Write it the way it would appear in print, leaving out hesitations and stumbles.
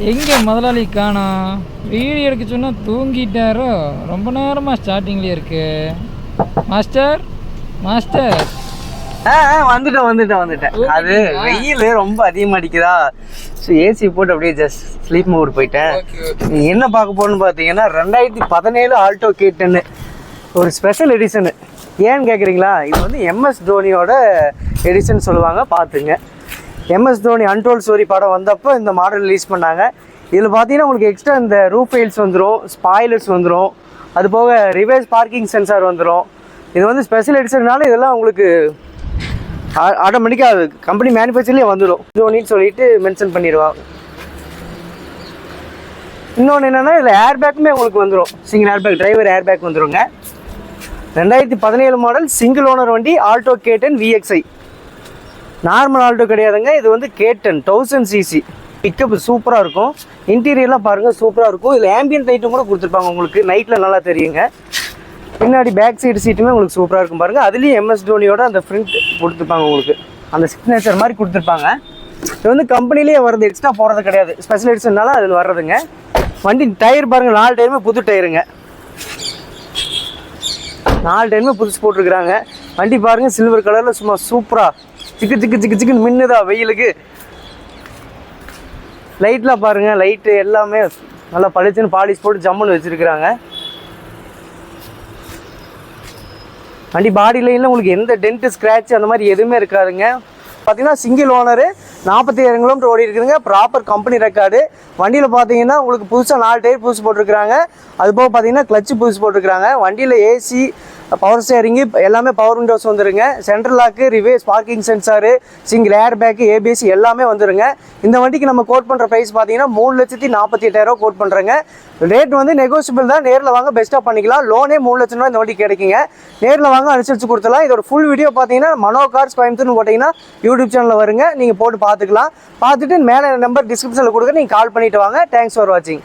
எங்கே முதலாளி காணோம்? வீடியோ எடுக்க சொன்னால் தூங்கிட்டாரோ? ரொம்ப நேரமாக ஸ்டார்டிங்லேயே இருக்கு. மாஸ்டர் மாஸ்டர் வந்துட்டேன். அது வெயில் ரொம்ப அதிகமாக அடிக்குதா, ஸோ ஏசி போட்டு அப்படியே ஜஸ்ட் ஸ்லீப் மோட் போயிட்டேன். நீ என்ன பார்க்க போகணுன்னு பார்த்தீங்கன்னா 2017 ஆல்டோ K10 ஒரு ஸ்பெஷல் எடிஷனு. ஏன்னு கேட்குறீங்களா? இது வந்து எம்எஸ் தோனியோட எடிஷன் சொல்லுவாங்க, பார்த்துங்க. எம்எஸ் தோனி அன்டோல்ட் ஸ்டோரி படம் வந்தப்போ இந்த மாடல் ரிலீஸ் பண்ணாங்க. இதில் பார்த்தீங்கன்னா உங்களுக்கு எக்ஸ்ட்ரா இந்த ரூஃப் ஃபெயில்ஸ் வந்துடும், ஸ்பாய்லர்ஸ் வந்துடும், அது போக ரிவர்ஸ் பார்க்கிங் சென்சார் வந்துடும். இது வந்து ஸ்பெஷல் எடிஷன்னால இதெல்லாம் உங்களுக்கு ஆட்டோமேட்டிக்காக கம்பெனி மேனுஃபேக்சர்லேயே வந்துடும். தோனின்னு சொல்லிட்டு மென்ஷன் பண்ணிடுவாங்க. இன்னொன்று என்னென்னா இதில் ஏர் பேக்குமே உங்களுக்கு வந்துடும். Single air bag, driver air bag வந்துடுங்க. 2017 மாடல் சிங்கிள் ஓனர் வண்டி Alto K10 VXI. Normal Alto கிடையாதுங்க, இது வந்து K10 1000 cc. பிக்கப் சூப்பராக இருக்கும். இன்டீரியர்லாம் பாருங்கள் சூப்பராக இருக்கும். இதில் ஆம்பியன்ட் லைட்டும் கூட கொடுத்துருப்பாங்க, உங்களுக்கு நைட்டில் நல்லா தெரியுங்க. பின்னாடி பேக் சைடு சீட்டுமே உங்களுக்கு சூப்பராக இருக்கும் பாருங்கள். அதுலேயும் எம்எஸ் தோனியோட அந்த ஃப்ரண்ட் கொடுத்துருப்பாங்க, உங்களுக்கு அந்த சிக்னேச்சர் மாதிரி கொடுத்துருப்பாங்க. இது வந்து கம்பெனிலேயே வருது, எக்ஸ்ட்ரா போகிறது கிடையாது. ஸ்பெஷல் எடிஷன்னால அதில் வர்றதுங்க. வண்டி டயர் பாருங்கள், 4 டயருமே புது டயருங்க. 4 டயருமே புதுசு போட்டிருக்கிறாங்க. வண்டி பாருங்கள் சில்வர் கலரில் சும்மா சூப்பராக சிக்குன்னு மின்னுதா வெயிலுக்கு. லைட்லாம் பாருங்கள், லைட்டு எல்லாமே நல்லா பளிச்சுன்னு பாலிஷ் போட்டு ஜம்முன்னு வச்சுருக்குறாங்க. வண்டி பாடி லைனில் உங்களுக்கு எந்த டென்ட்டு ஸ்க்ராட்ச் அந்த மாதிரி எதுவுமே இருக்காதுங்க. பார்த்தீங்கன்னா சிங்கிள் ஓனரு, 47 கிலோமீட்டர் ஓடி இருக்குதுங்க. Proper company record. வண்டியில் பார்த்தீங்கன்னா உங்களுக்கு புதுசாக 4 டயர் புதுசு போட்டிருக்கிறாங்க. அது போக பார்த்தீங்கன்னா கிளச்சு புதுசு போட்டிருக்கிறாங்க. வண்டியில் ஏசி, பவர் ஸ்டேரிங்கு எல்லாமே பவர் விண்டோஸ் வந்துருங்க. Central lock, reverse parking sensor, single air bag, ABS எல்லாமே வந்துருங்க. இந்த வண்டிக்கு நம்ம கோட் பண்ணுற ப்ரைஸ் பார்த்தீங்கன்னா 3,48,000 கோட் பண்ணுறேங்க. ரேட் வந்து நெகோசியபிள் தான். நேரில் வாங்க பெஸ்ட்டாக பண்ணிக்கலாம். லோனே 3 லட்சம் ரூபா இந்த வண்டி கிடைக்குங்க. நேரில் வாங்க அனுசரித்து கொடுத்துலாம். இதோட ஃபுல் வீடியோ பார்த்தீங்கன்னா மனோ கார்ஸ் கோயம்புத்தூர்னு போட்டிங்கன்னா யூடியூப் சேனலில் வருங்க. நீங்கள் போட்டு பார்த்துக்கலாம். பார்த்துட்டு மேலே நம்பர் டிஸ்கிரிப்ஷனில் கொடுக்க நீங்கள் கால் பண்ணிவிட்டு வாங்க. தேங்க்ஸ் ஃபார் வாட்சிங்.